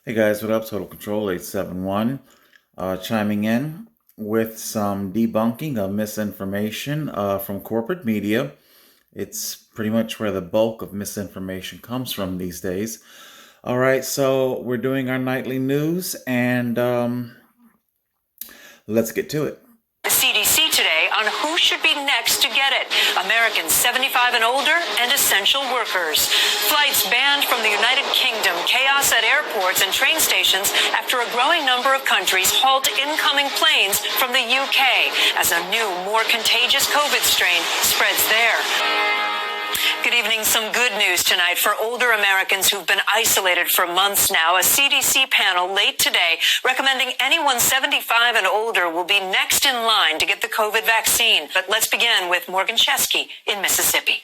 Hey guys, what up? Total Control 871 chiming in with some debunking of misinformation from corporate media. It's pretty much where the bulk of misinformation comes from these days. All right, so we're doing our nightly news and let's get to it. The CDC today on who should be next to get it. Americans 75 and older and essential workers. Flights banned from the United Kingdom. Chaos at airports and train stations after a growing number of countries halt incoming planes from the UK as a new, more contagious COVID strain spreads there. Good evening. Some good news tonight for older Americans who've been isolated for months now. A CDC panel late today recommending anyone 75 and older will be next in line to get the COVID vaccine. But let's begin with Morgan Chesky in Mississippi.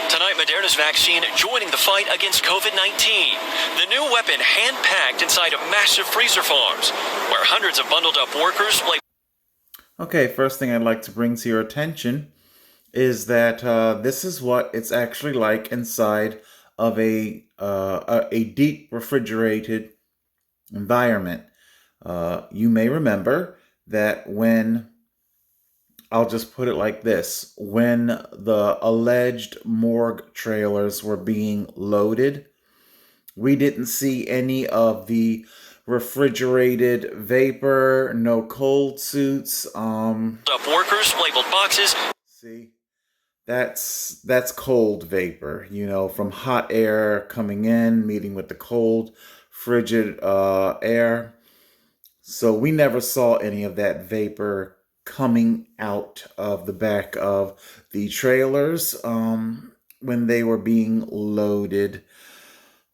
Tonight, Moderna's vaccine joining the fight against COVID-19. The new weapon hand-packed inside massive freezer farms, where hundreds of bundled up workers play. Okay, first thing I'd like to bring to your attention is that this is what it's actually like inside of a deep refrigerated environment. You may remember that when, I'll just put it like this, when the alleged morgue trailers were being loaded, we didn't see any of the refrigerated vapor, no cold suits. Up workers, labeled boxes. See? That's cold vapor, from hot air coming in, meeting with the cold, frigid air. So we never saw any of that vapor coming out of the back of the trailers when they were being loaded.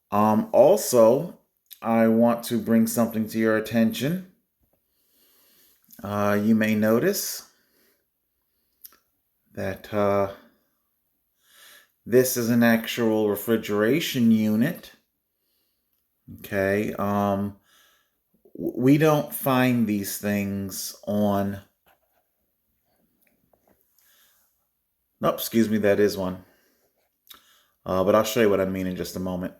Also, I want to bring something to your attention. You may notice that this is an actual refrigeration unit. Okay. We don't find these things on... Nope, excuse me, that is one. But I'll show you what I mean in just a moment.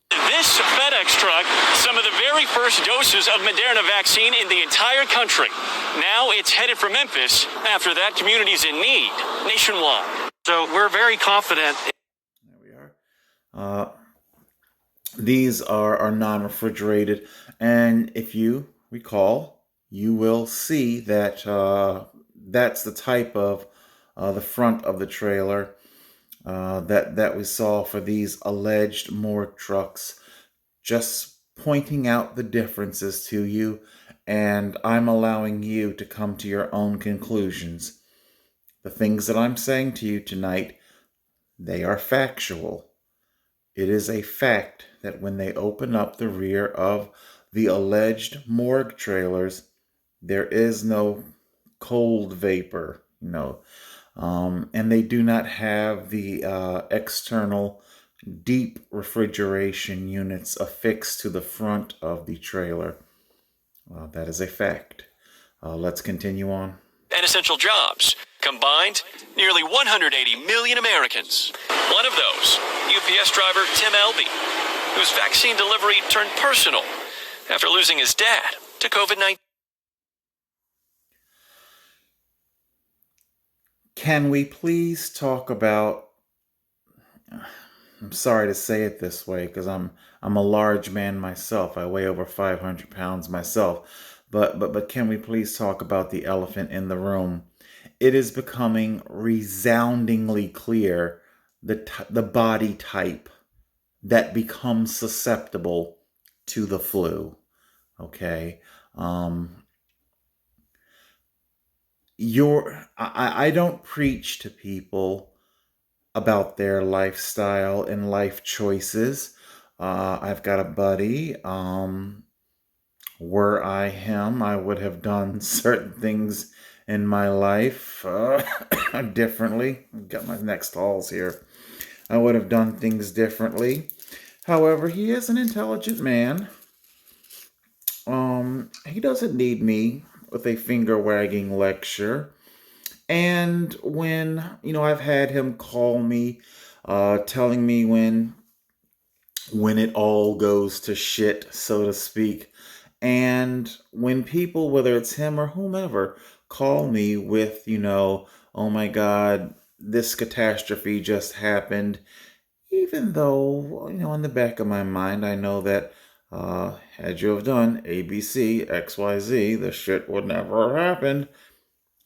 This FedEx truck, some of the very first doses of Moderna vaccine in the entire country. Now it's headed for Memphis after that community's in need nationwide. So we're very confident. There we are. These are non-refrigerated. And if you recall, you will see that that's the type of the front of the trailer that we saw for these alleged morgue trucks. Just pointing out the differences to you, and I'm allowing you to come to your own conclusions. The things that I'm saying to you tonight, they are factual. It is a fact that when they open up the rear of the alleged morgue trailers, there is no cold vapor, and they do not have the external deep refrigeration units affixed to the front of the trailer. That is a fact. Let's continue on. And essential jobs. Combined, nearly 180 million Americans. One of those, UPS driver Tim Elby, whose vaccine delivery turned personal after losing his dad to COVID-19. Can we please talk about... I'm sorry to say it this way because I'm a large man myself. I weigh over 500 pounds myself. But can we please talk about the elephant in the room? It is becoming resoundingly clear the body type that becomes susceptible to the flu. Okay. I don't preach to people about their lifestyle and life choices. I've got a buddy. Were I him, I would have done certain things in my life differently. I've got my next halls here. I would have done things differently. However, he is an intelligent man. He doesn't need me with a finger-wagging lecture. And when, I've had him call me, telling me when when it all goes to shit, so to speak. And when people, whether it's him or whomever, call me with, oh my God, this catastrophe just happened, even though, in the back of my mind, I know that had you have done A, B, C, X, Y, Z, the shit would never have happened.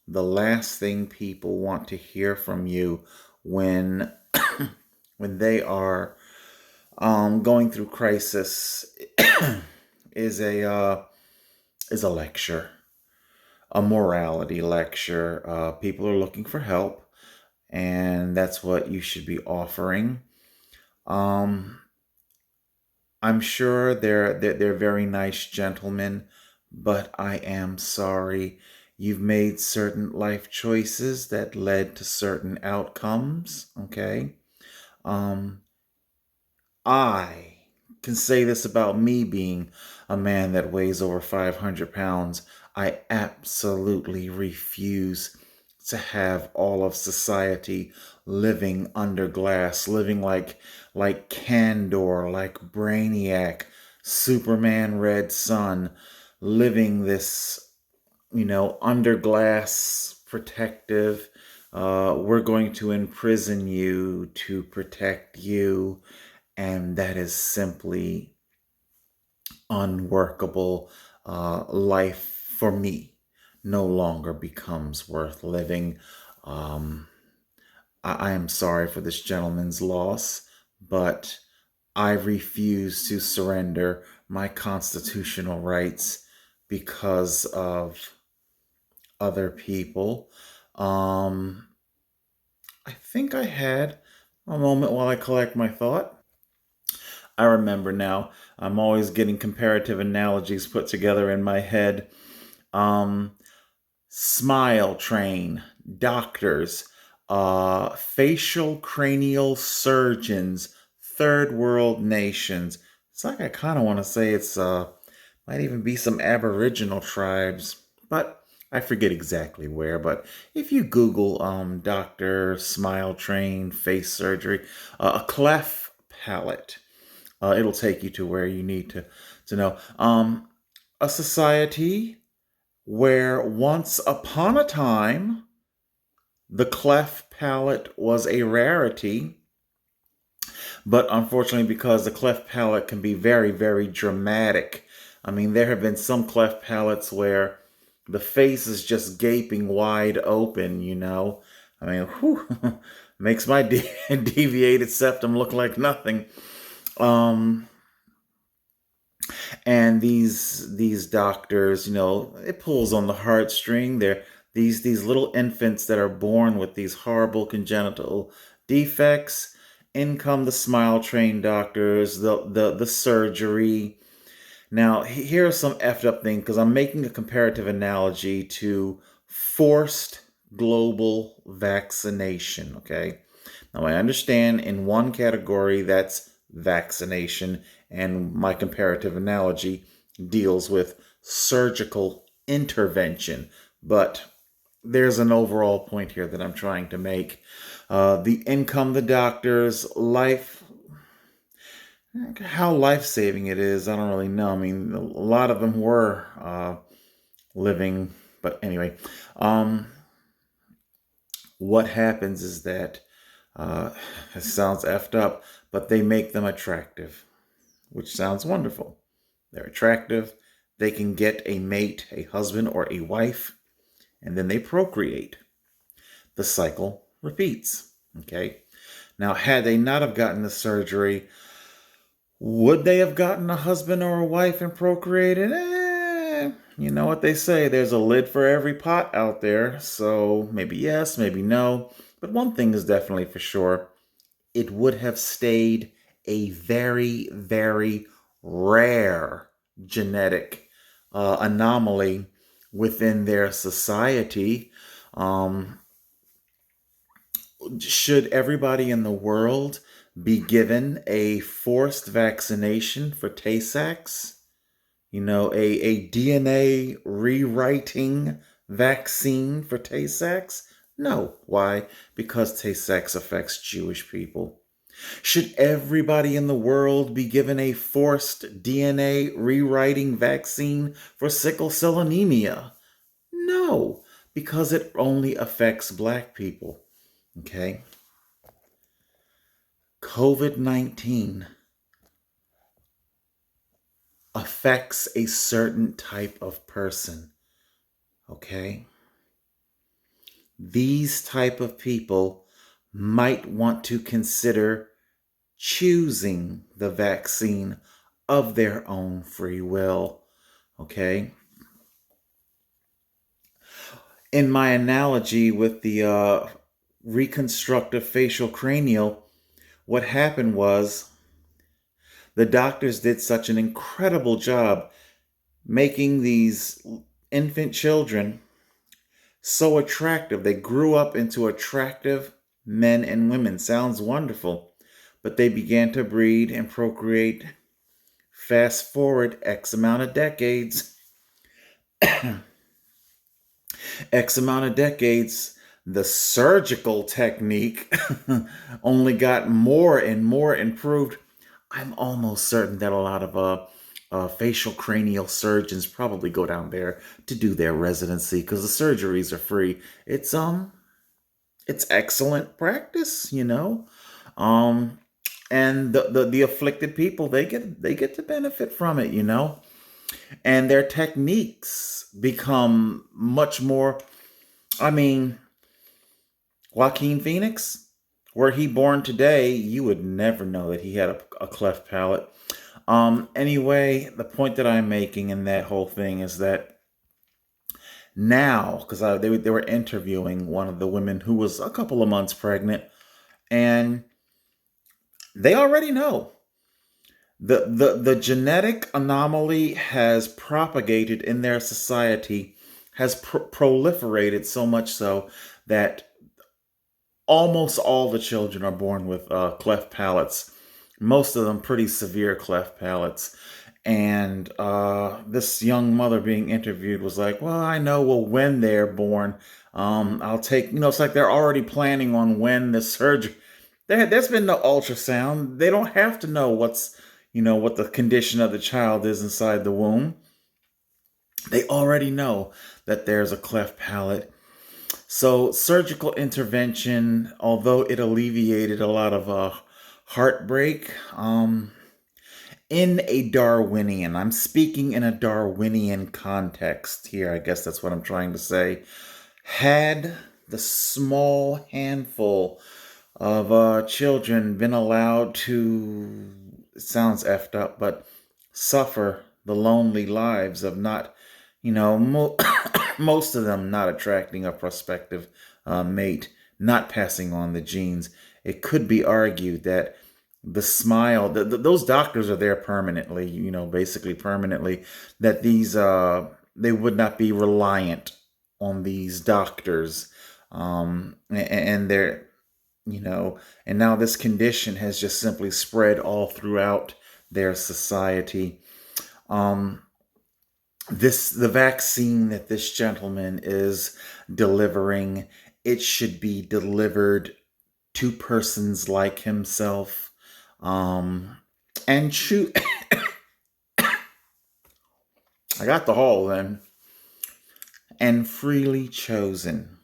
The last thing people want to hear from you when when they are going through crisis is a lecture, a morality lecture. People are looking for help, and that's what you should be offering. Um, I'm sure they're very nice gentlemen, but I am sorry. You've made certain life choices that led to certain outcomes. Okay. Um, I can say this about me being a man that weighs over 500 pounds. I absolutely refuse to have all of society living under glass, living like Candor, like Brainiac, Superman Red Sun, living this, under glass protective. We're going to imprison you to protect you, and that is simply unworkable. Life for me no longer becomes worth living. Um, I am sorry for this gentleman's loss, but I refuse to surrender my constitutional rights because of other people. Um, I think I had a moment while I collect my thought. I remember now. I'm always getting comparative analogies put together in my head. Um, Smile train, doctors, facial cranial surgeons, third world nations. It's like I kind of want to say it's might even be some Aboriginal tribes, but I forget exactly where. But if you Google doctor, smile train, face surgery, a cleft palate, it'll take you to where you need to know. A society where once upon a time the cleft palate was a rarity, but unfortunately, because the cleft palate can be very, very dramatic. I mean, there have been some cleft palates where the face is just gaping wide open. I mean, whew, makes my deviated septum look like nothing. Um, and these doctors, it pulls on the heartstring. They're these little infants that are born with these horrible congenital defects. In come the smile trained doctors, the surgery. Now here's some effed up thing, because I'm making a comparative analogy to forced global vaccination. Okay, now, I understand in one category that's vaccination, and my comparative analogy deals with surgical intervention. But there's an overall point here that I'm trying to make. The income, the doctors, life, how life saving it is, I don't really know. I mean, a lot of them were living, but anyway, um, what happens is that it sounds effed up, but they make them attractive, which sounds wonderful. They're attractive. They can get a mate, a husband, or a wife, and then they procreate. The cycle repeats. Okay. Now, had they not have gotten the surgery, would they have gotten a husband or a wife and procreated? You know what they say, there's a lid for every pot out there. So maybe yes, maybe no. But one thing is definitely for sure, it would have stayed a very, very rare genetic anomaly within their society. Um, should everybody in the world be given a forced vaccination for Tay-Sachs? A DNA rewriting vaccine for Tay-Sachs? No. Why? Because Tay-Sachs affects Jewish people. Should everybody in the world be given a forced DNA rewriting vaccine for sickle cell anemia? No, because it only affects black people. Okay? COVID 19 affects a certain type of person. Okay? These type of people might want to consider choosing the vaccine of their own free will. Okay? In my analogy with the reconstructive facial cranial, what happened was the doctors did such an incredible job making these infant children so attractive. They grew up into attractive men and women. Sounds wonderful. But they began to breed and procreate. Fast forward X amount of decades. X amount of decades, the surgical technique only got more and more improved. I'm almost certain that a lot of facial cranial surgeons probably go down there to do their residency because the surgeries are free. It's excellent practice, you know. Um, and the afflicted people they get to benefit from it, you know, and their techniques become much more. I mean, Joaquin Phoenix, were he born today, you would never know that he had a cleft palate. Anyway, the point that I'm making in that whole thing is that now, because they were interviewing one of the women who was a couple of months pregnant, and they already know the genetic anomaly has propagated in their society, has proliferated so much so that almost all the children are born with cleft palates. Most of them pretty severe cleft palates. And this young mother being interviewed was like, "Well, I know. Well, when they're born, I'll take. You know, it's like they're already planning on when the surgery. There's been no ultrasound. They don't have to know what the condition of the child is inside the womb. They already know that there's a cleft palate. So surgical intervention, although it alleviated a lot of heartbreak, in a Darwinian, I'm speaking in a Darwinian context here, I guess that's what I'm trying to say, had the small handful of children been allowed to, it sounds effed up, but suffer the lonely lives of not, most of them not attracting a prospective mate, not passing on the genes, it could be argued that the smile, those doctors are there permanently, basically permanently, that they would not be reliant on these doctors. And they're, and now this condition has just simply spread all throughout their society. Um, the vaccine that this gentleman is delivering, it should be delivered to persons like himself, and shoot. I got the hole then. And freely chosen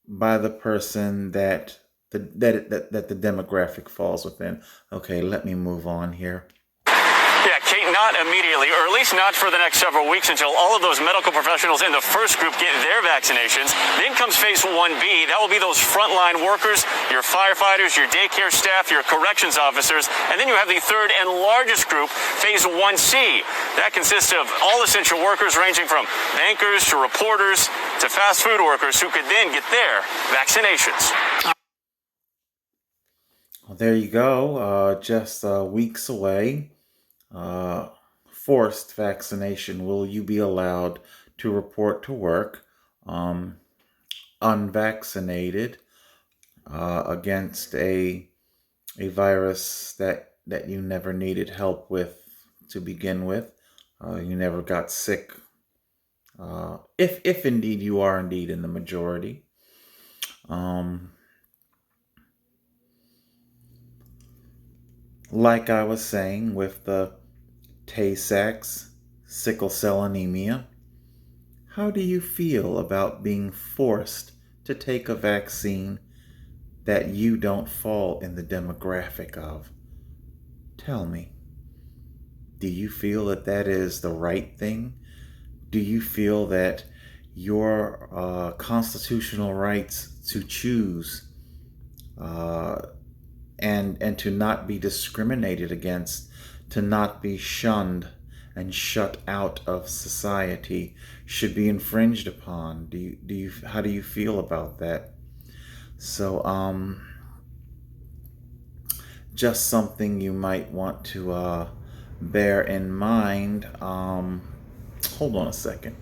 by the person that the demographic falls within. Okay, let me move on here. Yeah, Kate, not immediately, or at least not for the next several weeks until all of those medical professionals in the first group get their vaccinations. Then comes phase 1B. That will be those frontline workers, your firefighters, your daycare staff, your corrections officers. And then you have the third and largest group, phase 1C. That consists of all essential workers ranging from bankers to reporters to fast food workers who could then get their vaccinations. Well, there you go. Just weeks away. Forced vaccination. Will you be allowed to report to work unvaccinated against a virus that you never needed help with to begin with? You never got sick. If indeed you are indeed in the majority. Like I was saying with the Tay Sachs, sickle cell anemia, how do you feel about being forced to take a vaccine that you don't fall in the demographic of? Tell me, do you feel that that is the right thing? Do you feel that your constitutional rights to choose uh, and to not be discriminated against, to not be shunned and shut out of society, should be infringed upon? Do you how do you feel about that? So just something you might want to bear in mind. Hold on a second.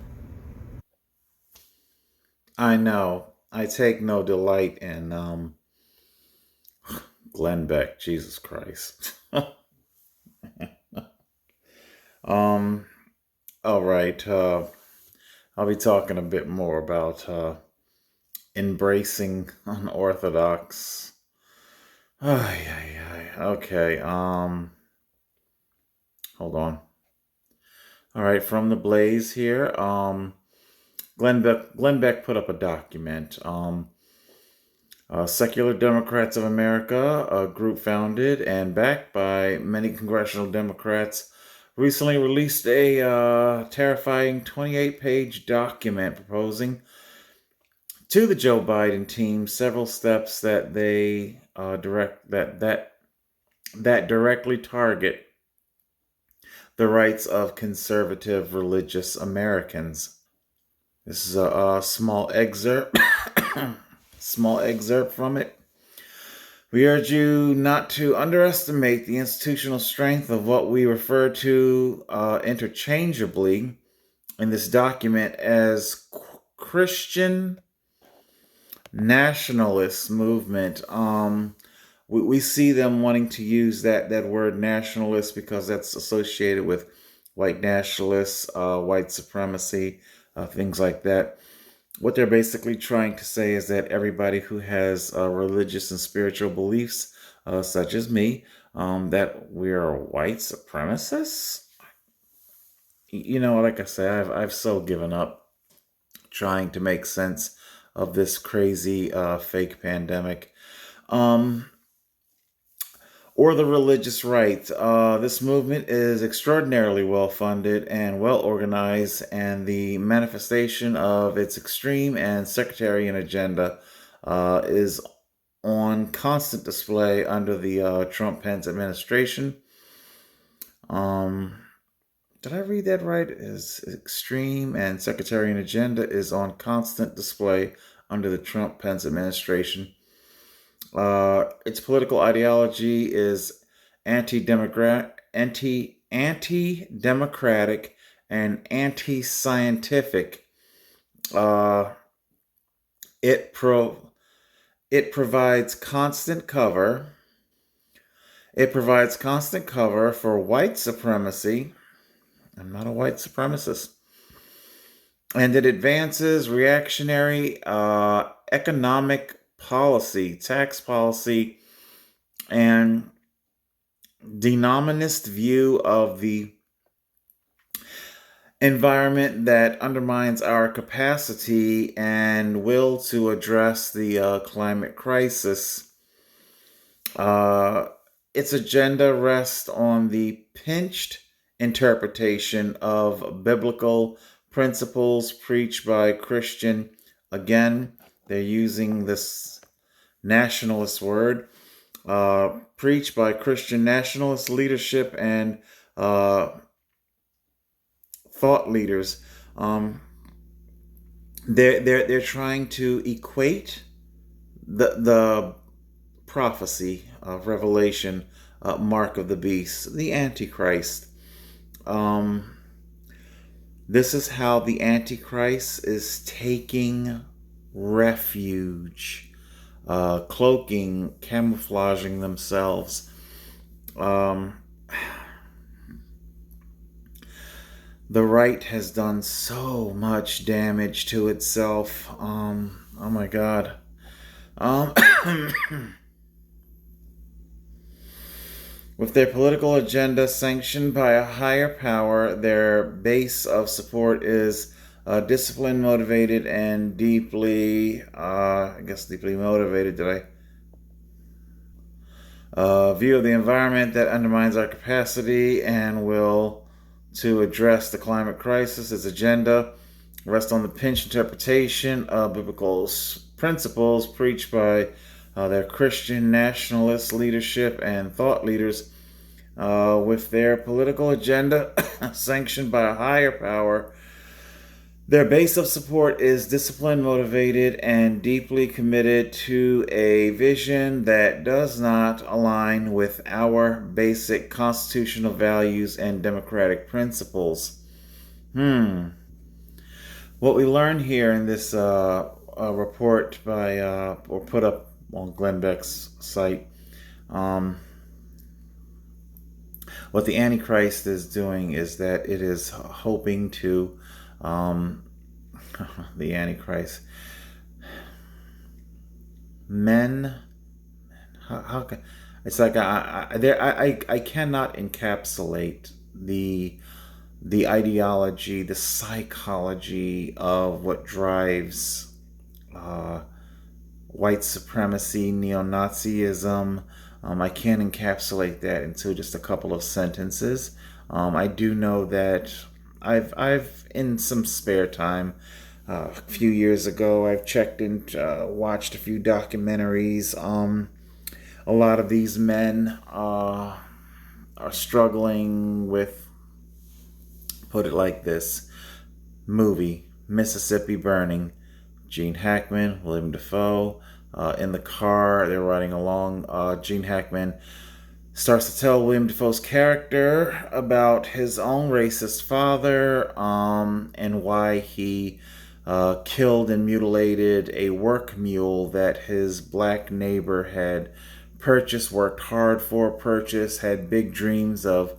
I know I take no delight in Glenn Beck. Jesus Christ. um. All right. I'll be talking a bit more about embracing unorthodox. Ay, ay, ay. Okay. Hold on. All right. From the Blaze here. Glenn Beck put up a document. Secular Democrats of America, a group founded and backed by many congressional Democrats, recently released a terrifying 28-page document proposing to the Joe Biden team several steps that they that directly target the rights of conservative religious Americans. This is a small excerpt, small excerpt from it. We urge you not to underestimate the institutional strength of what we refer to interchangeably in this document as Christian nationalist movement. We see them wanting to use that word nationalist because that's associated with white nationalists, white supremacy, things like that. What they're basically trying to say is that everybody who has religious and spiritual beliefs, such as me, that we're white supremacists. You know, like I say, I've so given up trying to make sense of this crazy fake pandemic. Um, or the religious right. This movement is extraordinarily well funded and well organized, and the manifestation of its extreme and sectarian agenda is on constant display under the Trump Pence administration. Um, did I read that right? Is extreme and sectarian agenda is on constant display under the Trump Pence administration. Its political ideology is anti-democratic and anti-scientific. Uh, it pro it provides constant cover. It provides constant cover for white supremacy. I'm not a white supremacist. And it advances reactionary economic policy, tax policy, and denominist view of the environment that undermines our capacity and will to address the climate crisis. Uh, its agenda rests on the pinched interpretation of biblical principles preached by Christian. Again, they're using this nationalist word, preached by Christian nationalist leadership and thought leaders. They're trying to equate the prophecy of Revelation, mark of the beast, the Antichrist. Um, this is how the Antichrist is taking refuge, cloaking, camouflaging themselves. Um, the right has done so much damage to itself. Oh my God. Um, With their political agenda sanctioned by a higher power, their base of support is disciplined, motivated, and deeply motivated. Did I? View of the environment that undermines our capacity and will to address the climate crisis. Its agenda rests on the pinch interpretation of biblical principles preached by their Christian nationalist leadership and thought leaders. With their political agenda sanctioned by a higher power, their base of support is disciplined, motivated, and deeply committed to a vision that does not align with our basic constitutional values and democratic principles. What we learned here in this report by or put up on Glenn Beck's site, what the Antichrist is doing is that it is hoping to the Antichrist. Men, how can it's like I cannot encapsulate the ideology, the psychology of what drives white supremacy, neo-Nazism. I can't encapsulate that into just a couple of sentences. I do know that I've in some spare time, a few years ago, I've checked and watched a few documentaries. A lot of these men are struggling with, put it like this, movie Mississippi Burning. Gene Hackman, William Dafoe, in the car, they're riding along. Gene Hackman starts to tell William Dafoe's character about his own racist father, and why he killed and mutilated a work mule that his black neighbor had purchased, worked hard for, purchased, had big dreams of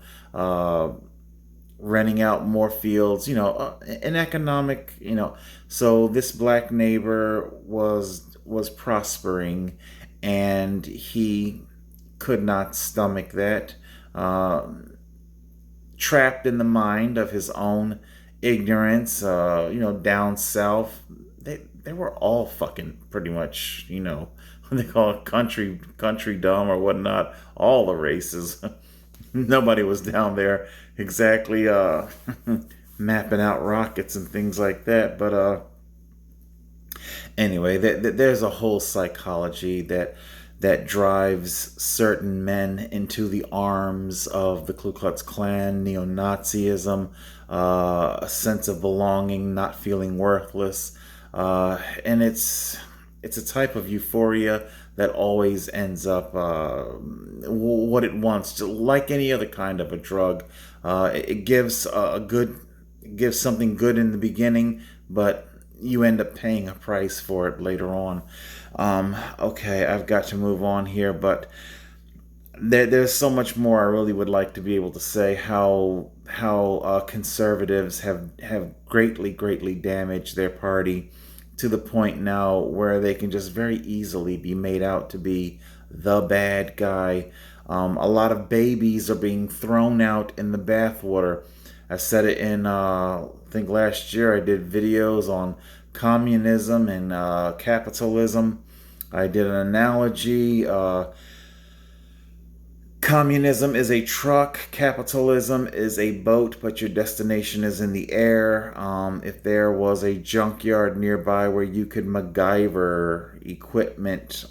renting out more fields, an economic, so this black neighbor was prospering, and he could not stomach that. Trapped in the mind of his own ignorance, down south, they were all fucking pretty much, what they call it, country dumb or whatnot. All the races. Nobody was down there exactly mapping out rockets and things like that. But anyway, there's a whole psychology that drives certain men into the arms of the Ku Klux Klan, neo-Nazism, a sense of belonging, not feeling worthless, and it's a type of euphoria that always ends up what it wants, like any other kind of a drug. It gives gives something good in the beginning, but you end up paying a price for it later on. Okay, I've got to move on here, but there's so much more I really would like to be able to say. How conservatives have greatly damaged their party to the point now where they can just very easily be made out to be the bad guy. A lot of babies are being thrown out in the bathwater. I said it in, I think last year I did videos on communism and capitalism. I did an analogy. Communism is a truck, capitalism is a boat, but your destination is in the air. If there was a junkyard nearby where you could MacGyver equipment,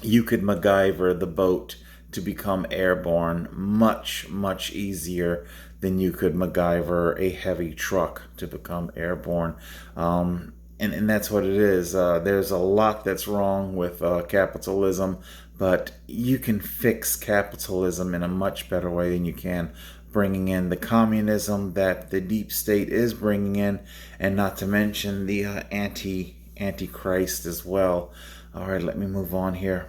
you could MacGyver the boat to become airborne much easier than you could MacGyver a heavy truck to become airborne. And that's what it is. There's a lot that's wrong with capitalism, but you can fix capitalism in a much better way than you can bringing in the communism that the deep state is bringing in, and not to mention the antichrist as well. All right, let me move on here.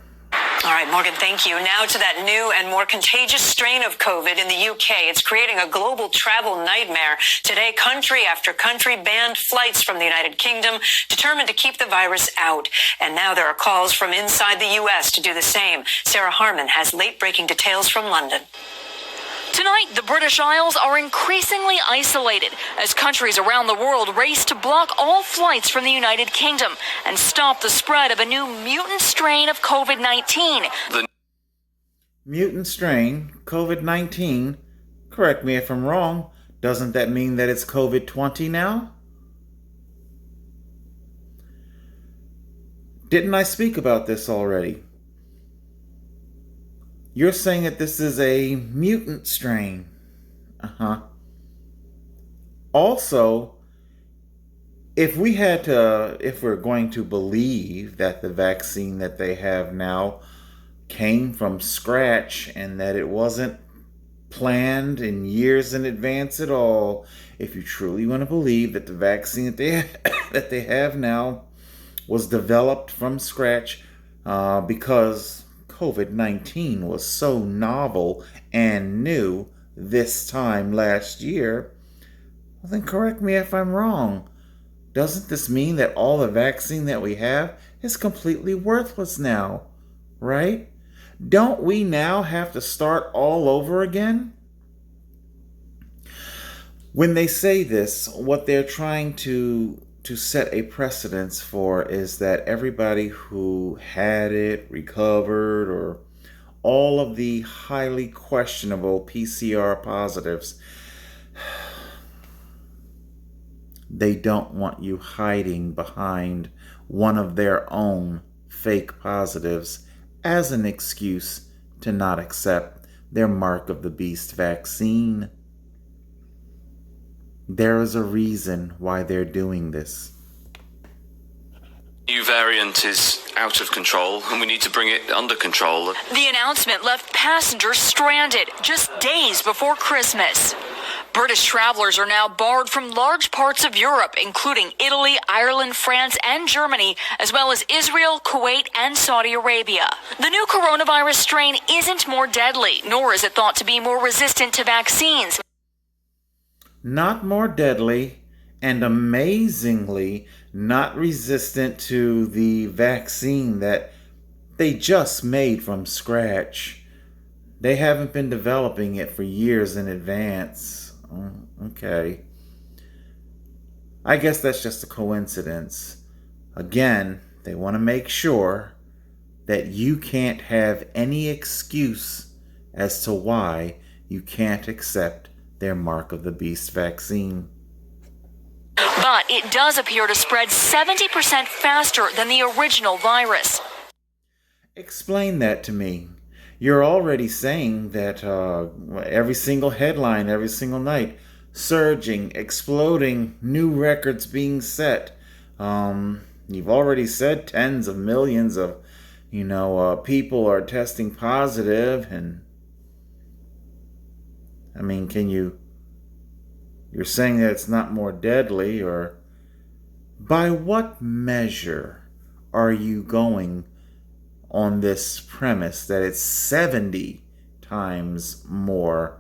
All right, Morgan, thank you. Now to that new and more contagious strain of COVID in the UK. It's creating a global travel nightmare. Today, country after country banned flights from the United Kingdom, determined to keep the virus out. And now there are calls from inside the US to do the same. Sarah Harmon has late-breaking details from London. Tonight, the British Isles are increasingly isolated as countries around the world race to block all flights from the United Kingdom and stop the spread of a new mutant strain of COVID-19. Mutant strain, COVID-19, correct me if I'm wrong, doesn't that mean that it's COVID-20 now? Didn't I speak about this already? You're saying that this is a mutant strain. Also, if we're going to believe that the vaccine that they have now came from scratch and that it wasn't planned in years in advance at all, if you truly want to believe that the vaccine that they that they have now was developed from scratch because COVID-19 was so novel and new this time last year, well, then correct me if I'm wrong. Doesn't this mean that all the vaccine that we have is completely worthless now, right? Don't we now have to start all over again? When they say this, what they're trying to set a precedence for is that everybody who had it, recovered, or all of the highly questionable PCR positives, they don't want you hiding behind one of their own fake positives as an excuse to not accept their Mark of the Beast vaccine. There is a reason why they're doing this. New variant is out of control, and we need to bring it under control. The announcement left passengers stranded just days before Christmas. British travelers are now barred from large parts of Europe, including Italy, Ireland, France, and Germany, as well as Israel, Kuwait, and Saudi Arabia. The new coronavirus strain isn't more deadly, nor is it thought to be more resistant to vaccines. Not more deadly, and amazingly not resistant to the vaccine that they just made from scratch. They haven't been developing it for years in advance. Okay. I guess that's just a coincidence. Again, they want to make sure that you can't have any excuse as to why you can't accept their Mark of the Beast vaccine. But it does appear to spread 70% faster than the original virus. Explain that to me. You're already saying that every single headline, every single night, surging, exploding, new records being set. You've already said tens of millions of, people are testing positive, and I mean, you're saying that it's not more deadly, or by what measure are you going on this premise that it's 70 times more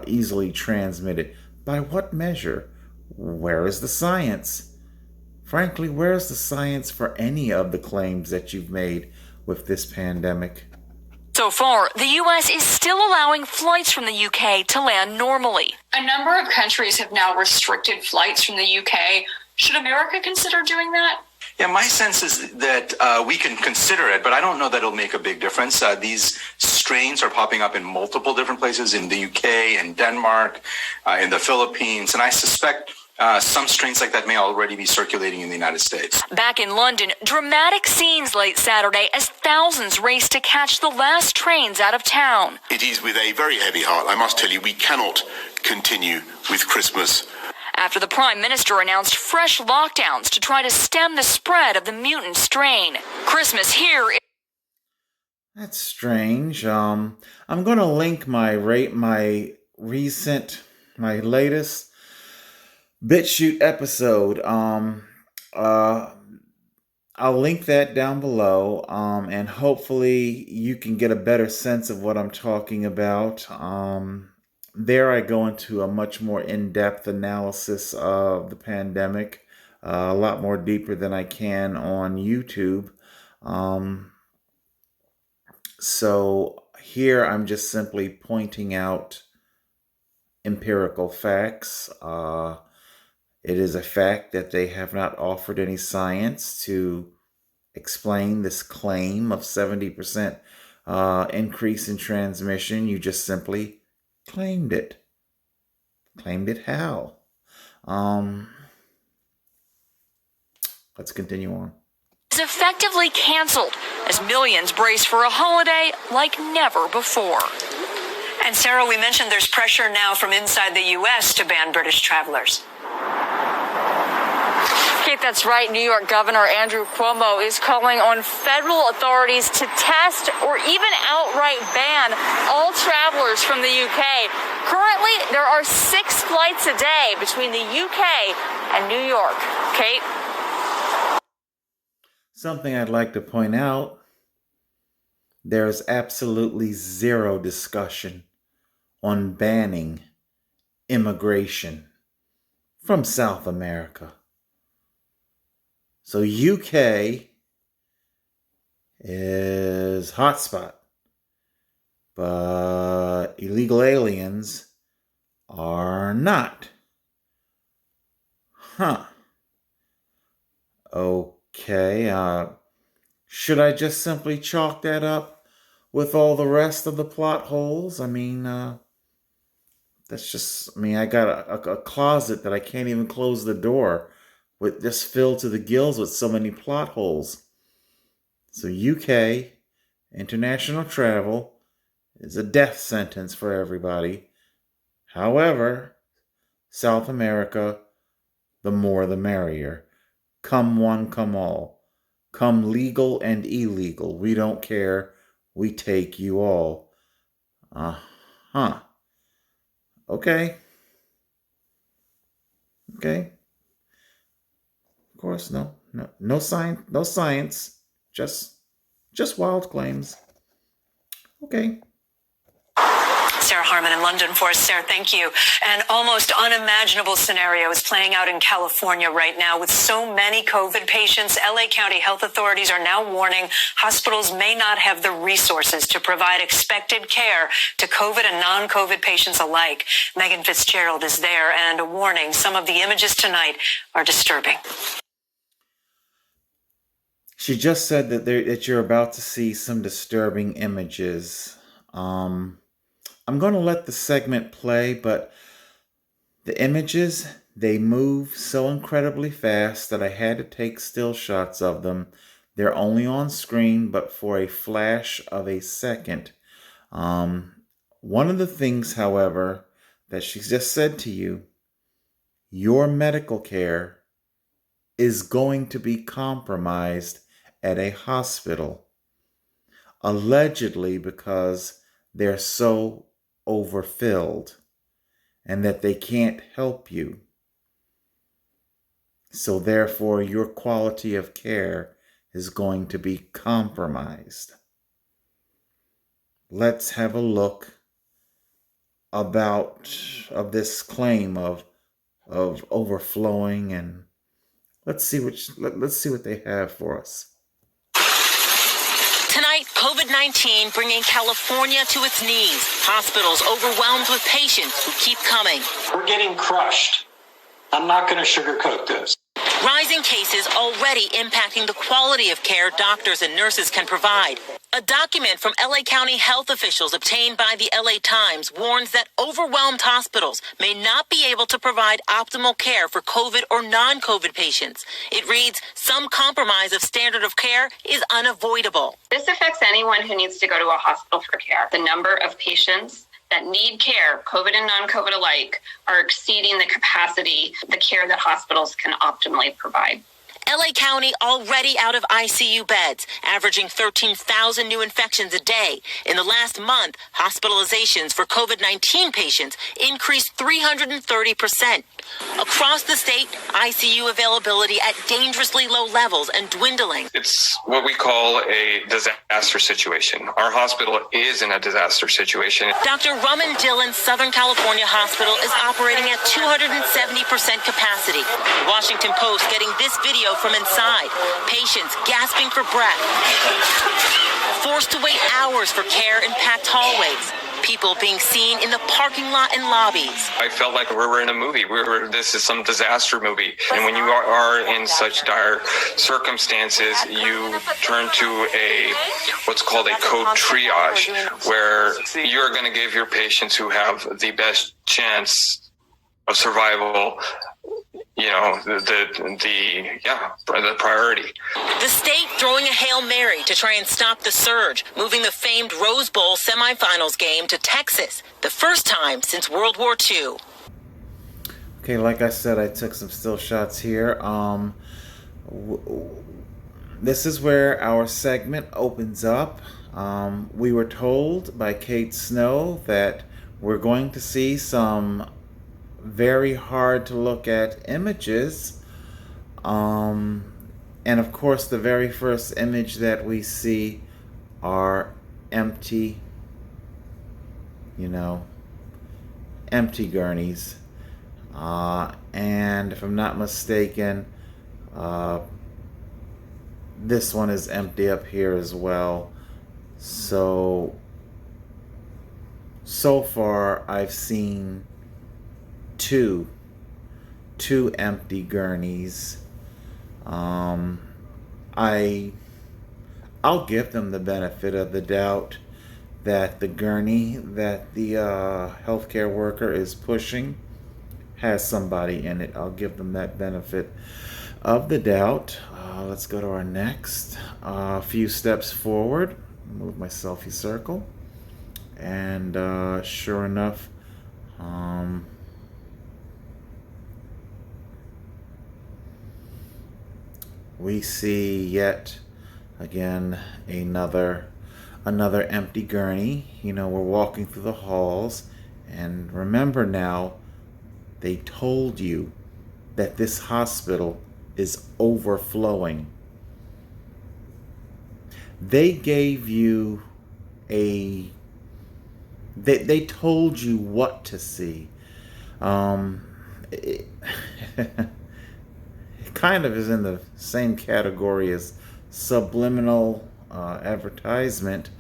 easily transmitted? By what measure? Where is the science? Frankly, where is the science for any of the claims that you've made with this pandemic? So far, the U.S. is still allowing flights from the U.K. to land normally. A number of countries have now restricted flights from the U.K. Should America consider doing that? Yeah, my sense is that we can consider it, but I don't know that it'll make a big difference. These strains are popping up in multiple different places in the UK, in Denmark, in the Philippines, and I suspect some strains like that may already be circulating in the United States. Back in London, dramatic scenes late Saturday as thousands raced to catch the last trains out of town. It is with a very heavy heart, I must tell you, we cannot continue with Christmas. After the Prime Minister announced fresh lockdowns to try to stem the spread of the mutant strain. Christmas here. That's strange. I'm going to link my latest BitChute episode. I'll link that down below, and hopefully you can get a better sense of what I'm talking about. There I go into a much more in-depth analysis of the pandemic, a lot more deeper than I can on YouTube. Um, so here I'm just simply pointing out empirical facts. It is a fact that they have not offered any science to explain this claim of 70% increase in transmission. You just simply claimed it. Claimed it how? Um, let's continue on. Is effectively canceled as millions brace for a holiday like never before. And Sarah, we mentioned there's pressure now from inside the U.S. to ban British travelers. Kate, that's right. New York Governor Andrew Cuomo is calling on federal authorities to test or even outright ban all travelers from the UK. Currently, there are 6 flights a day between the UK and New York. Kate? Something I'd like to point out, there's absolutely zero discussion on banning immigration from South America. So UK is hotspot, but illegal aliens are not. Huh. Okay. Should I just simply chalk that up with all the rest of the plot holes? I mean, I got a closet that I can't even close the door with, just filled to the gills with so many plot holes. So UK, international travel, is a death sentence for everybody. However, South America, the more the merrier. Come one, come all. Come legal and illegal. We don't care. We take you all. Uh-huh. Okay. Okay. Of course, no science. Just wild claims. Okay. Sarah Harmon in London for us. Sarah, thank you. An almost unimaginable scenario is playing out in California right now with so many COVID patients. LA County health authorities are now warning hospitals may not have the resources to provide expected care to COVID and non-COVID patients alike. Megan Fitzgerald is there, and a warning, some of the images tonight are disturbing. She just said that you're about to see some disturbing images. I'm going to let the segment play, but the images, they move so incredibly fast that I had to take still shots of them. They're only on screen, but for a flash of a second. One of the things, however, that she just said to you, your medical care is going to be compromised at a hospital, allegedly because they're so overfilled and that they can't help you. So therefore, your quality of care is going to be compromised. Let's have a look of this claim of overflowing, and let's see what they have for us. Tonight, COVID-19 bringing California to its knees. Hospitals overwhelmed with patients who keep coming. We're getting crushed. I'm not going to sugarcoat this. Rising cases already impacting the quality of care doctors and nurses can provide. A document from LA County health officials obtained by the LA Times warns that overwhelmed hospitals may not be able to provide optimal care for COVID or non-COVID patients. It reads, some compromise of standard of care is unavoidable. This affects anyone who needs to go to a hospital for care. The number of patients that need care, COVID and non-COVID alike, are exceeding the capacity, the care that hospitals can optimally provide. LA County already out of ICU beds, averaging 13,000 new infections a day. In the last month, hospitalizations for COVID-19 patients increased 330%. Across the state, ICU availability at dangerously low levels and dwindling. It's what we call a disaster situation. Our hospital is in a disaster situation. Dr. Raman Dillon's Southern California hospital is operating at 270% capacity. The Washington Post getting this video from inside. Patients gasping for breath. Forced to wait hours for care in packed hallways. People being seen in the parking lot and lobbies. I felt like we were in a movie. This is some disaster movie. And when you are in such dire circumstances, you turn to what's called a code triage, where you're going to give your patients who have the best chance of survival, the priority. The state throwing a Hail Mary to try and stop the surge, moving the famed Rose Bowl semifinals game to Texas, the first time since World War II. Okay, like I said, I took some still shots here. This is where our segment opens up. We were told by Kate Snow that we're going to see some very hard to look at images. And of course, the very first image that we see are empty, empty gurneys. And if I'm not mistaken, this one is empty up here as well. So far I've seen two empty gurneys. I'll give them the benefit of the doubt that the gurney that the healthcare worker is pushing has somebody in it. I'll give them that benefit of the doubt. Let's go to our next. A few steps forward. Move my selfie circle. And sure enough, we see yet again another empty gurney. We're walking through the halls, and remember now, they told you that this hospital is overflowing. They gave you they told you what to see. It kind of is in the same category as subliminal advertisement.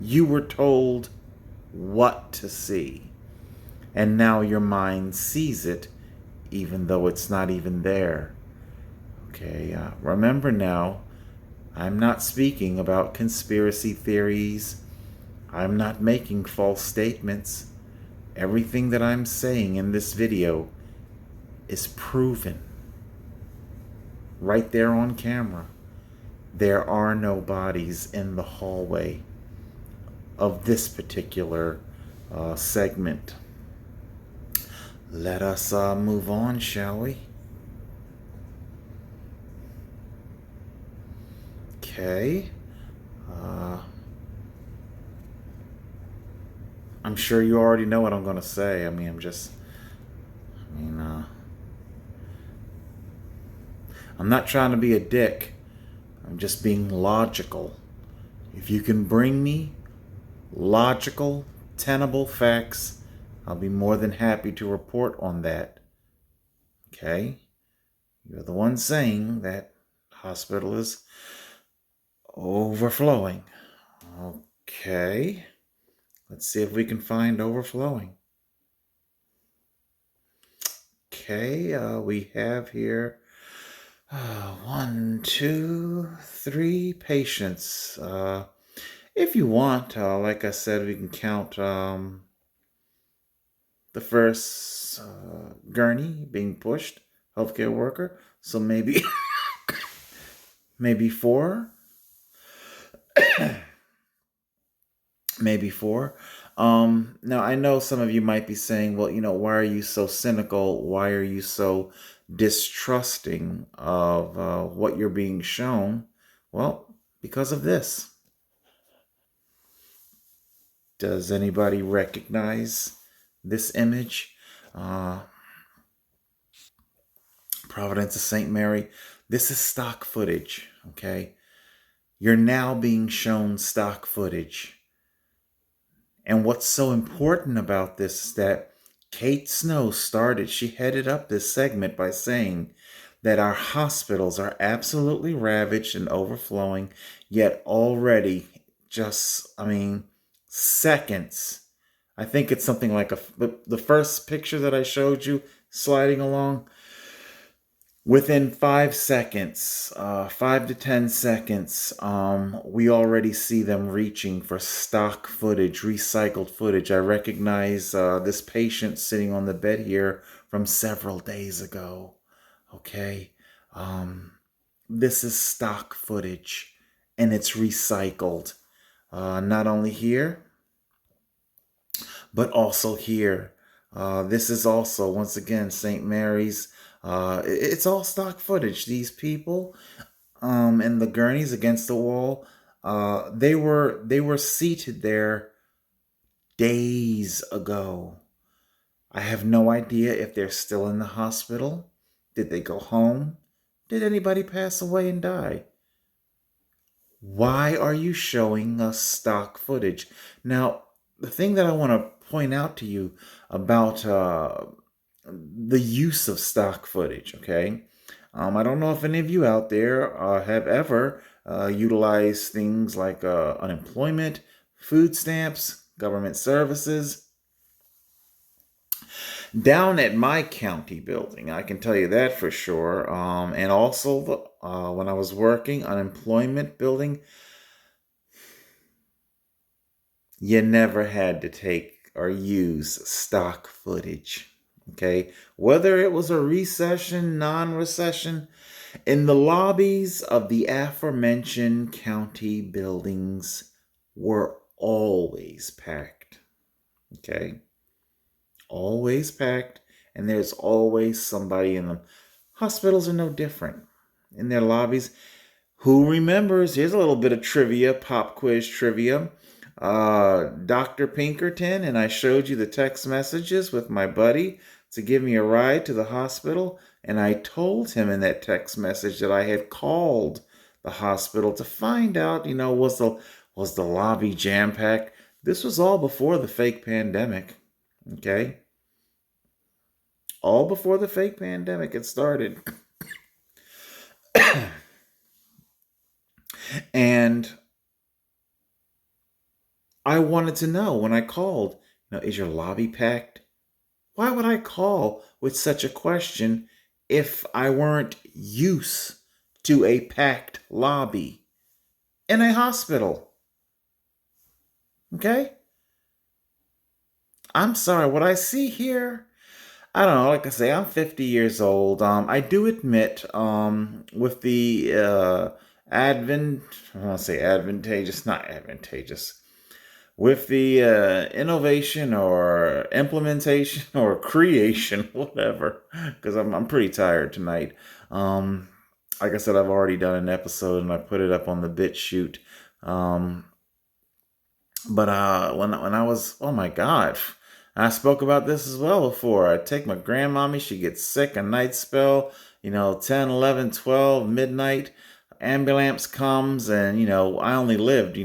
You were told what to see, and now your mind sees it even though it's not even there. Okay, remember now, I'm not speaking about conspiracy theories. I'm not making false statements. Everything that I'm saying in this video is proven right there on camera. There are no bodies in the hallway of this particular segment. Let us move on, shall we? Okay. I'm sure you already know what I'm going to say. I'm not trying to be a dick. I'm just being logical. If you can bring me logical, tenable facts, I'll be more than happy to report on that. Okay? You're the one saying that hospital is overflowing. Okay. Let's see if we can find overflowing. Okay, we have here 1, 2, 3 patients. If you want, like I said, we can count the first gurney being pushed, healthcare worker. So maybe 4. Maybe 4. Now I know some of you might be saying, well, why are you so cynical? Why are you so distrusting of what you're being shown? Well, because of this. Does anybody recognize this image? Uh, Providence of St. Mary. This is stock footage, okay? You're now being shown stock footage. And what's so important about this is that Kate Snow she headed up this segment by saying that our hospitals are absolutely ravaged and overflowing, yet already seconds. I think it's something like the first picture that I showed you sliding along. Within 5 seconds, 5 to 10 seconds, we already see them reaching for stock footage, recycled footage. I recognize this patient sitting on the bed here from several days ago. Okay. This is stock footage and it's recycled. Not only here, but also here. This is also, once again, St. Mary's. It's all stock footage. These people and the gurneys against the wall, they were seated there days ago. I have no idea if they're still in the hospital. Did they go home? Did anybody pass away and die? Why are you showing us stock footage? Now, the thing that I want to point out to you about the use of stock footage, okay? I don't know if any of you out there have ever utilized things like unemployment, food stamps, government services. Down at my county building, I can tell you that for sure. And also, when I was working unemployment building, you never had to take or use stock footage. Okay, whether it was a recession, non-recession, in the lobbies of the aforementioned county buildings were always packed. Okay, always packed, and there's always somebody in them. Hospitals are no different. In their lobbies, who remembers? Here's a little bit of trivia, pop quiz trivia. Dr. Pinkerton and I showed you the text messages with my buddy to give me a ride to the hospital, and I told him in that text message that I had called the hospital to find out, was the lobby jam packed. This was all before the fake pandemic. Okay, all before the fake pandemic had started. And I wanted to know when I called, is your lobby packed? Why would I call with such a question if I weren't used to a packed lobby in a hospital? Okay? I'm sorry, what I see here, I don't know, like I say, I'm 50 years old. I do admit, with the I want to say advantageous, not advantageous, with the innovation or implementation or creation, whatever, because I'm pretty tired tonight. Like I said, I've already done an episode and I put it up on the BitChute. But when I was, oh my God, I spoke about this as well before. I take my grandmommy, she gets sick, a night spell, 10, 11, 12, midnight. Ambulance comes, and I only lived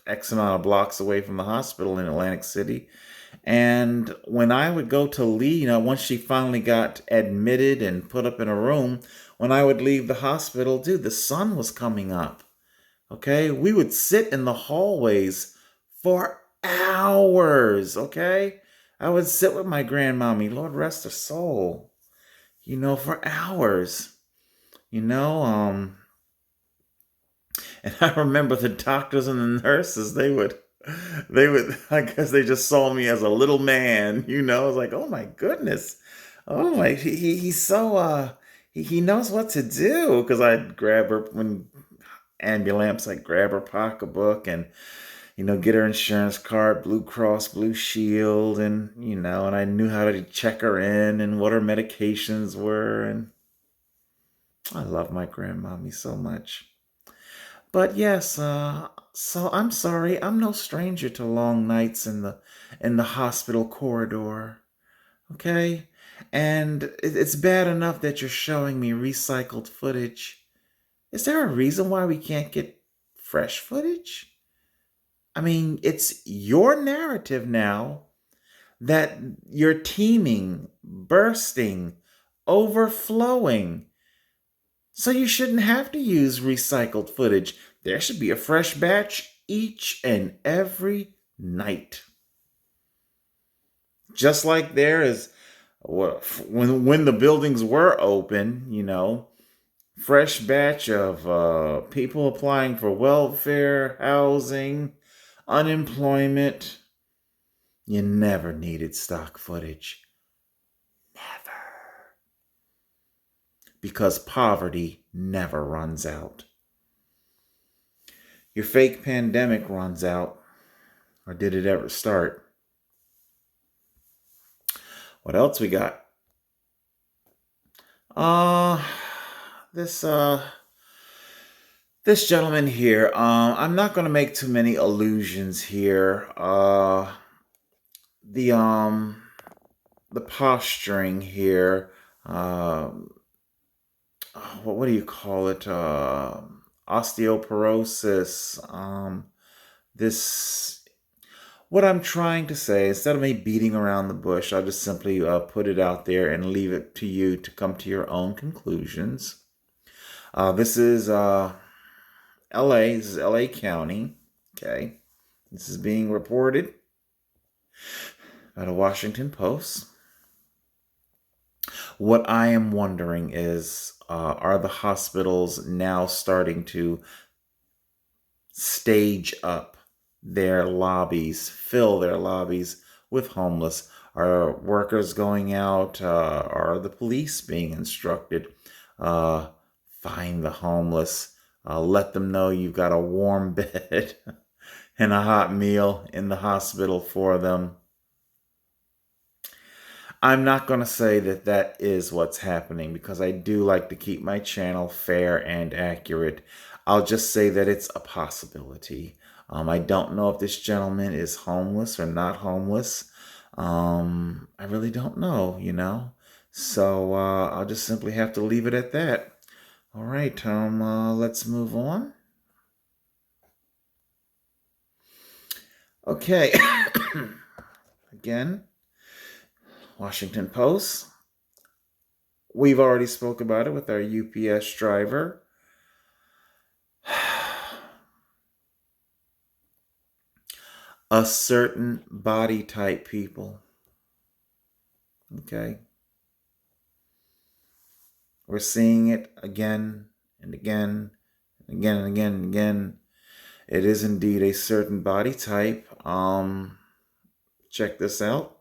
X amount of blocks away from the hospital in Atlantic City. And when I would go to leave, once she finally got admitted and put up in a room, when I would leave the hospital, dude, the sun was coming up. Okay, we would sit in the hallways for hours. Okay, I would sit with my grandmommy, Lord rest her soul, for hours. And I remember the doctors and the nurses, they would, I guess they just saw me as a little man, I was like, oh my goodness. Oh my, he's so, he knows what to do. Cause I'd grab her when ambulance, I'd grab her pocketbook and, get her insurance card, Blue Cross, Blue Shield, and, and I knew how to check her in and what her medications were. And I love my grandmommy so much. But yes, so I'm sorry. I'm no stranger to long nights in the hospital corridor. Okay? And it's bad enough that you're showing me recycled footage. Is there a reason why we can't get fresh footage? I mean, it's your narrative now that you're teeming, bursting, overflowing. So you shouldn't have to use recycled footage. There should be a fresh batch each and every night. Just like there is when the buildings were open, fresh batch of people applying for welfare, housing, unemployment. You never needed stock footage. Never. Because poverty never runs out. Your fake pandemic runs out. Or did it ever start? What else we got? This gentleman here. I'm not going to make too many allusions here. The posturing here. What do you call it? Osteoporosis. What I'm trying to say, instead of me beating around the bush, I'll just simply put it out there and leave it to you to come to your own conclusions. This is LA. This is LA County. Okay. This is being reported by the Washington Post. What I am wondering is, are the hospitals now starting to stage up their lobbies, fill their lobbies with homeless? Are workers going out? Are the police being instructed? Find the homeless. Let them know you've got a warm bed and a hot meal in the hospital for them. I'm not going to say that that is what's happening because I do like to keep my channel fair and accurate. I'll just say that it's a possibility. I don't know if this gentleman is homeless or not homeless. I really don't know, So I'll just simply have to leave it at that. All right, let's move on. Okay. Again, Washington Post. We've already spoke about it with our UPS driver. A certain body type, people. Okay. We're seeing it again and again and again and again and again. It is indeed a certain body type. Check this out.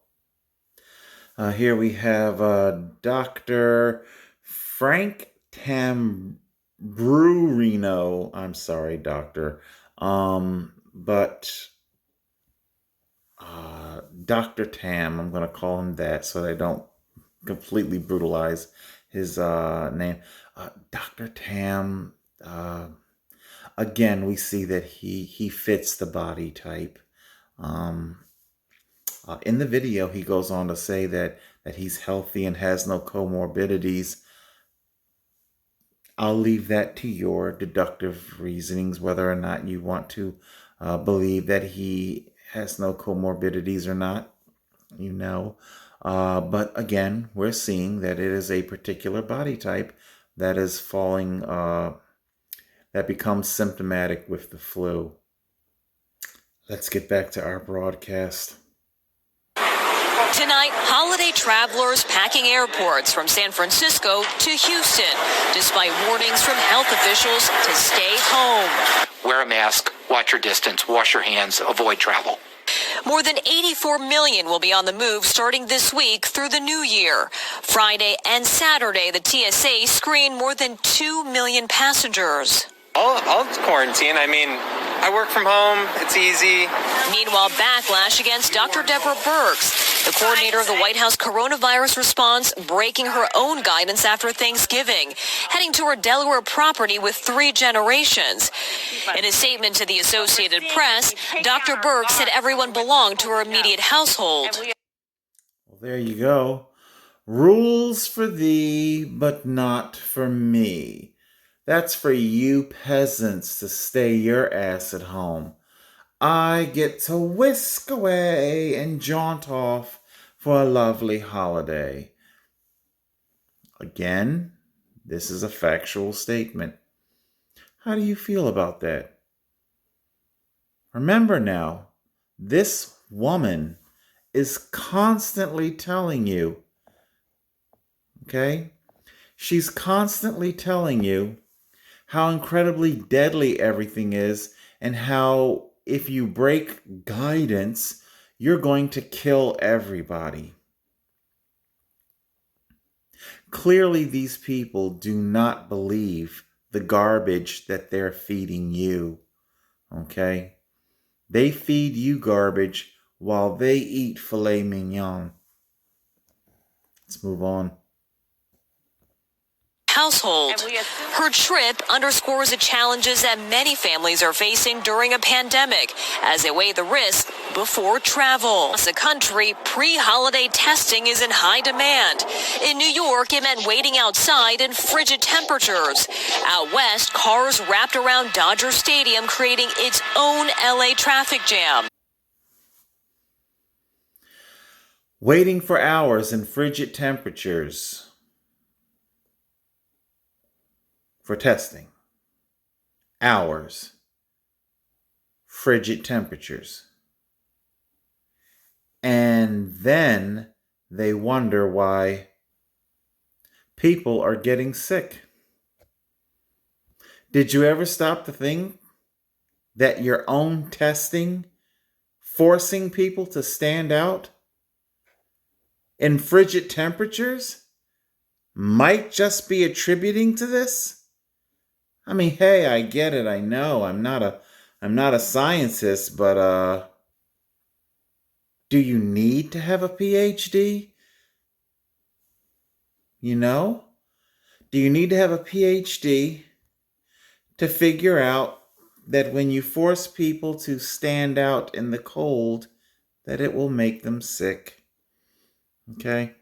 Here we have Dr. Frank Tamburino. I'm sorry, doctor. But Dr. Tam, I'm going to call him that so I don't completely brutalize his name. Dr. Tam, again, we see that he fits the body type. In the video, he goes on to say that he's healthy and has no comorbidities. I'll leave that to your deductive reasonings, whether or not you want to believe that he has no comorbidities or not, But again, we're seeing that it is a particular body type that is falling, that becomes symptomatic with the flu. Let's get back to our broadcast. Tonight, holiday travelers packing airports from San Francisco to Houston, despite warnings from health officials to stay home. Wear a mask, watch your distance, wash your hands, avoid travel. More than 84 million will be on the move starting this week through the new year. Friday and Saturday, the TSA screened more than 2 million passengers. I'll quarantine. I mean, I work from home. It's easy. Meanwhile, backlash against Dr. Deborah Birx, the coordinator of the White House coronavirus response, breaking her own guidance after Thanksgiving, heading to her Delaware property with 3 generations. In a statement to the Associated Press, Dr. Birx said everyone belonged to her immediate household. Well, there you go. Rules for thee, but not for me. That's for you peasants to stay your ass at home. I get to whisk away and jaunt off for a lovely holiday. Again, this is a factual statement. How do you feel about that? Remember now, this woman is constantly telling you, okay? She's constantly telling you how incredibly deadly everything is and how if you break guidance, you're going to kill everybody. Clearly, these people do not believe the garbage that they're feeding you, okay? They feed you garbage while they eat filet mignon. Let's move on. Household. Her trip underscores the challenges that many families are facing during a pandemic as they weigh the risk before travel. As a country, pre-holiday testing is in high demand. In New York, it meant waiting outside in frigid temperatures. Out west, cars wrapped around Dodger Stadium, creating its own LA traffic jam. Waiting for hours in frigid temperatures for testing. Hours. Frigid temperatures. And then they wonder why people are getting sick. Did you ever stop to think that your own testing, forcing people to stand out in frigid temperatures, might just be attributing to this? I mean, hey, I get it. I know I'm not a scientist, but do you need to have a PhD? You know? Do you need to have a PhD to figure out that when you force people to stand out in the cold, that it will make them sick? Okay?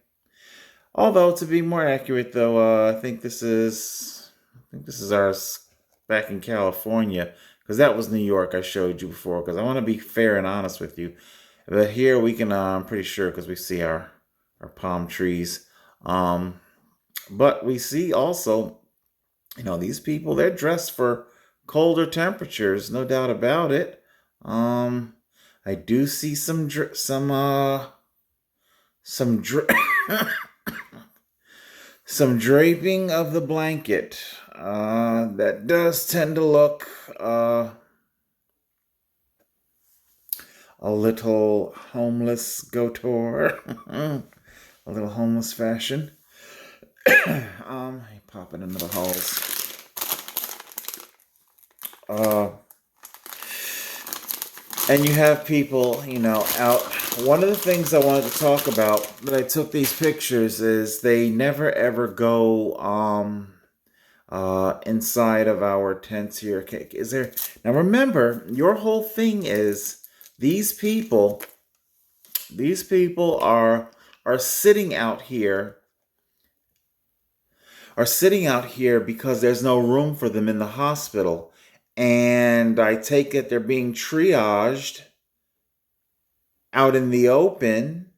Although, to be more accurate, though, I think this is ours back in California, because that was New York I showed you before, because I want to be fair and honest with you. But here we can, I'm pretty sure, because we see our palm trees. But we see also, these people, they're dressed for colder temperatures, no doubt about it. I do see some draping of the blanket. That does tend to look a little homeless couture, a little homeless fashion. Popping into the halls. And you have people, out. One of the things I wanted to talk about that I took these pictures is they never ever go inside of our tents here. Okay, is there now? Remember, your whole thing is these people are sitting out here. Are sitting out here because there's no room for them in the hospital. And I take it they're being triaged out in the open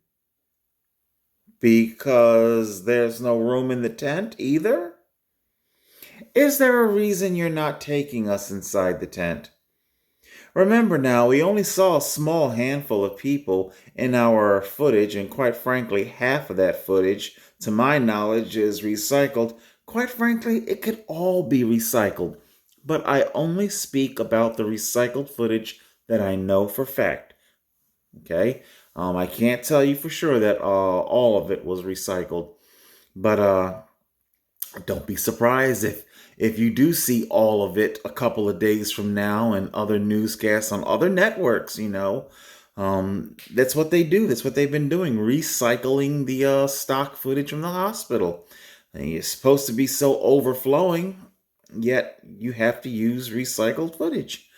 because there's no room in the tent either? Is there a reason you're not taking us inside the tent? Remember now, we only saw a small handful of people in our footage, and quite frankly, half of that footage, to my knowledge, is recycled. Quite frankly, it could all be recycled. But I only speak about the recycled footage that I know for fact. Okay? I can't tell you for sure that all of it was recycled. But Don't be surprised if you do see all of it a couple of days from now and other newscasts on other networks. That's what they do. That's what they've been doing, recycling the stock footage from the hospital. And it's supposed to be so overflowing, yet you have to use recycled footage.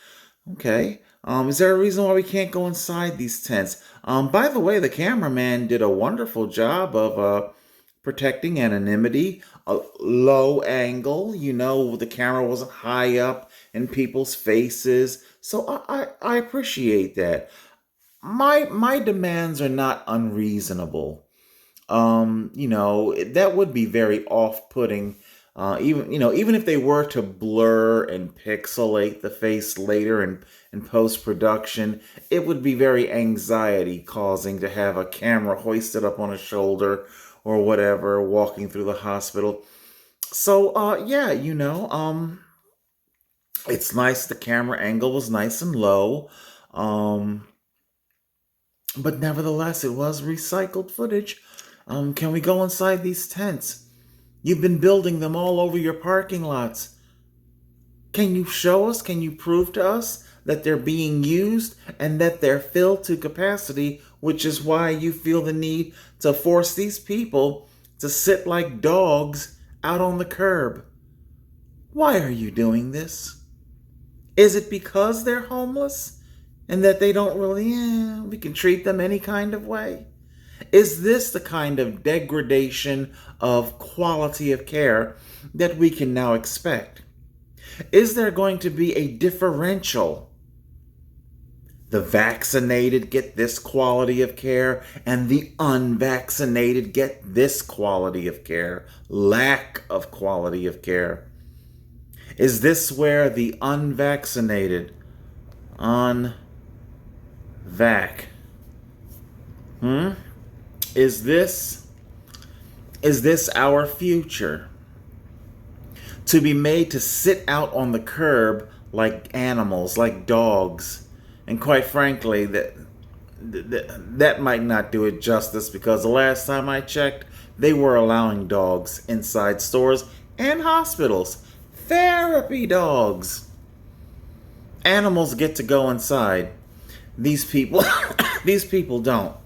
Okay. Is there a reason why we can't go inside these tents? By the way, the cameraman did a wonderful job of protecting anonymity, a low angle. The camera wasn't high up in people's faces, so I appreciate that. My demands are not unreasonable. That would be very off-putting. Even if they were to blur and pixelate the face later in post-production, it would be very anxiety causing to have a camera hoisted up on a shoulder or whatever, walking through the hospital. So, yeah, it's nice. The camera angle was nice and low. Um, but nevertheless, it was recycled footage. Can we go inside these tents? You've been building them all over your parking lots. Can you show us, can you prove to us that they're being used and that they're filled to capacity, which is why you feel the need to force these people to sit like dogs out on the curb? Why are you doing this? Is it because they're homeless and that they don't really, we can treat them any kind of way? Is this the kind of degradation of quality of care that we can now expect? Is there going to be a differential? The vaccinated get this quality of care, and the unvaccinated get this quality of care, lack of quality of care. Is this where the unvaccinated, unvac, Is this our future? To be made to sit out on the curb like animals, like dogs. And quite frankly, that might not do it justice, because the last time I checked, they were allowing dogs inside stores and hospitals. Therapy dogs. Animals get to go inside. These people these people don't.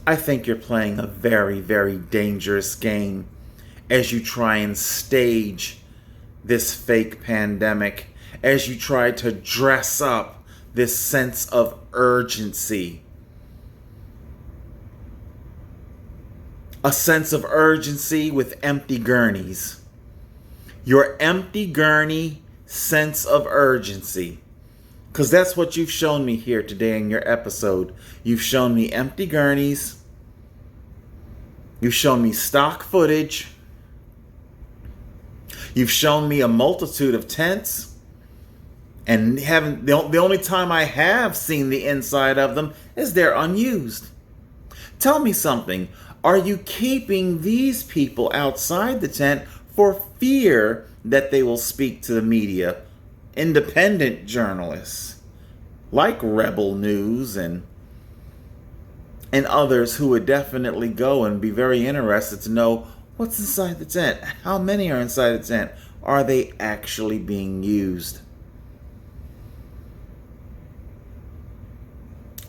I think you're playing a very, very dangerous game as you try and stage this fake pandemic, as you try to dress up this sense of urgency. A sense of urgency with empty gurneys. Your empty gurney sense of urgency. Because that's what you've shown me here today in your episode. You've shown me empty gurneys. You've shown me stock footage. You've shown me a multitude of tents. And the only time I have seen the inside of them is they're unused. Tell me something. Are you keeping these people outside the tent for fear that they will speak to the media? Independent journalists like Rebel News and others who would definitely go and be very interested to know what's inside the tent. How many are inside the tent? Are they actually being used?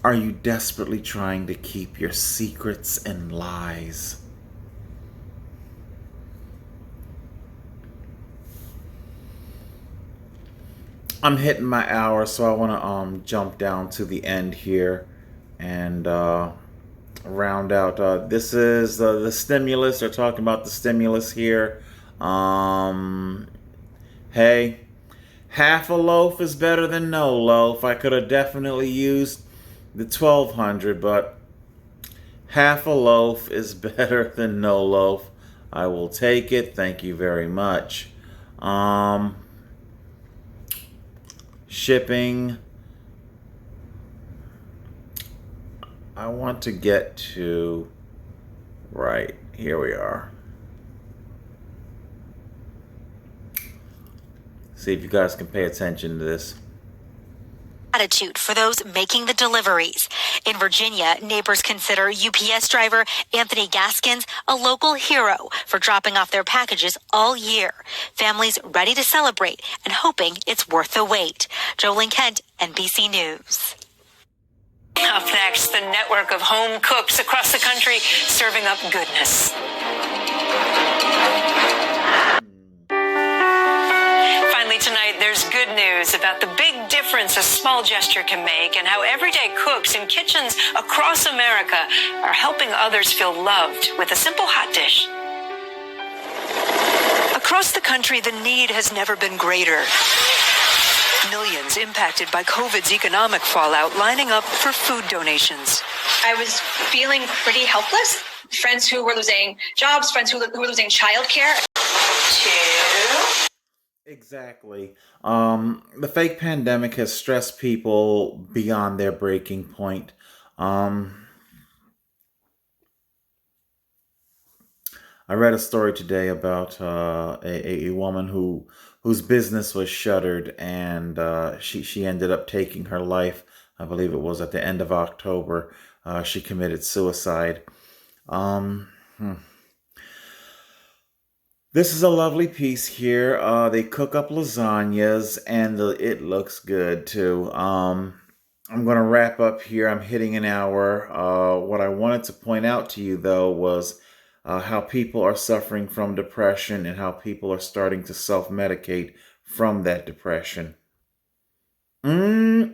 Are you desperately trying to keep your secrets and lies? I'm hitting my hour, so I want to jump down to the end here and round out. This is the stimulus. They're talking about the stimulus here. Hey, half a loaf is better than no loaf. I could have definitely used the 1200, but half a loaf is better than no loaf. I will take it. Thank you very much. Shipping. I want to get to, right, here we are. See if you guys can pay attention to this. Attitude for those making the deliveries. In Virginia, neighbors consider UPS driver Anthony Gaskins a local hero for dropping off their packages all year. Families ready to celebrate and hoping it's worth the wait. Jolene Kent, NBC News. Up next, the network of home cooks across the country serving up goodness. Finally tonight, there's good news about the big difference a small gesture can make and how everyday cooks in kitchens across America are helping others feel loved with a simple hot dish. Across the country, the need has never been greater. Millions impacted by COVID's economic fallout lining up for food donations. I was feeling pretty helpless. Friends who were losing jobs, friends who were losing childcare. Exactly. The fake pandemic has stressed people beyond their breaking point. I read a story today about a woman whose business was shuttered, and she ended up taking her life. I believe it was at the end of October. She committed suicide. This is a lovely piece here. They cook up lasagnas, and it looks good too. I'm going to wrap up here. I'm hitting an hour. What I wanted to point out to you, though, was how people are suffering from depression and how people are starting to self-medicate from that depression. I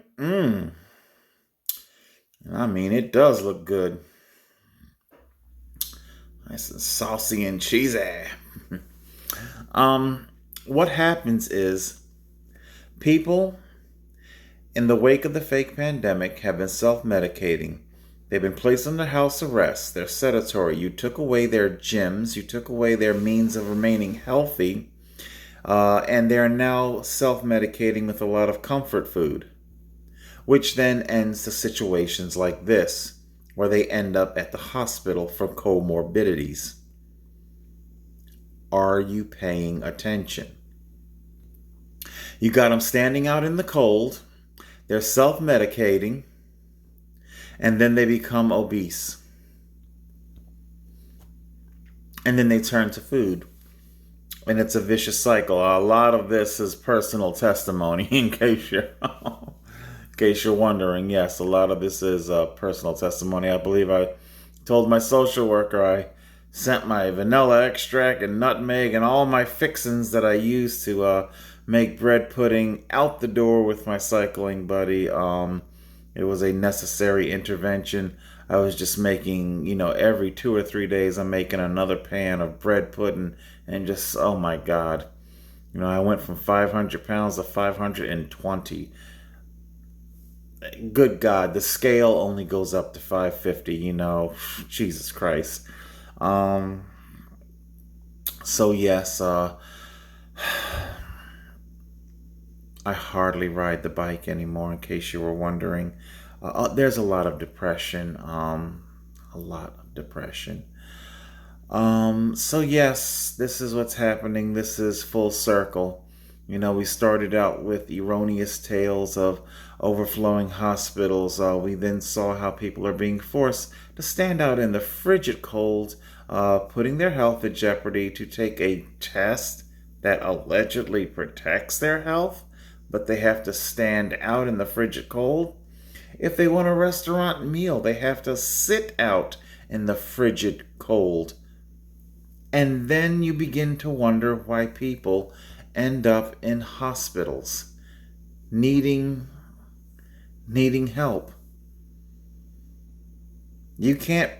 mean, it does look good. Nice and saucy and cheesy. What happens is people in the wake of the fake pandemic have been self-medicating. They've been placed under house arrest. They're sedentary. You took away their gyms. You took away their means of remaining healthy. And they're now self-medicating with a lot of comfort food, which then ends to situations like this, where they end up at the hospital for comorbidities. Are you paying attention? You got them standing out in the cold. They're self-medicating. And then they become obese. And then they turn to food. And it's a vicious cycle. A lot of this is personal testimony, in case you're wondering. Yes, a lot of this is personal testimony. I believe I told my social worker I sent my vanilla extract and nutmeg and all my fixins that I use to make bread pudding out the door with my cycling buddy. It was a necessary intervention. I was just making, every 2 or 3 days I'm making another pan of bread pudding, and just, oh my God. I went from 500 pounds to 520. Good God, the scale only goes up to 550, Jesus Christ. So yes, I hardly ride the bike anymore, in case you were wondering. There's a lot of depression, So yes, this is what's happening. This is full circle. We started out with erroneous tales of overflowing hospitals. We then saw how people are being forced to stand out in the frigid cold, putting their health at jeopardy to take a test that allegedly protects their health, but they have to stand out in the frigid cold. If they want a restaurant meal, they have to sit out in the frigid cold. And then you begin to wonder why people end up in hospitals needing help. You can't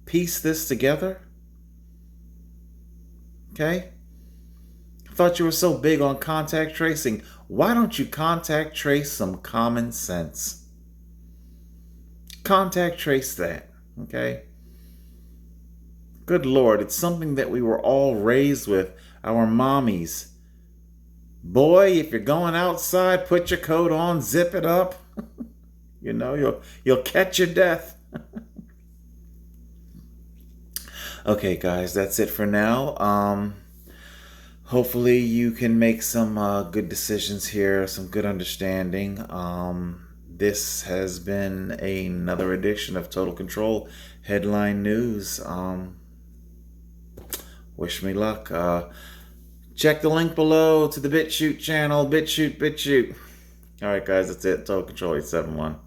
piece this together? Okay? I thought you were so big on contact tracing. Why don't you contact trace some common sense? Contact trace that, okay? Good Lord, it's something that we were all raised with, our mommies. Boy, if you're going outside, put your coat on, zip it up. You'll catch your death. Okay, guys, that's it for now. Hopefully you can make some good decisions here, some good understanding. this has been another edition of Total Control Headline News. Wish me luck. Check the link below to the BitChute channel. BitChute. All right, guys, that's it. Total Control 871.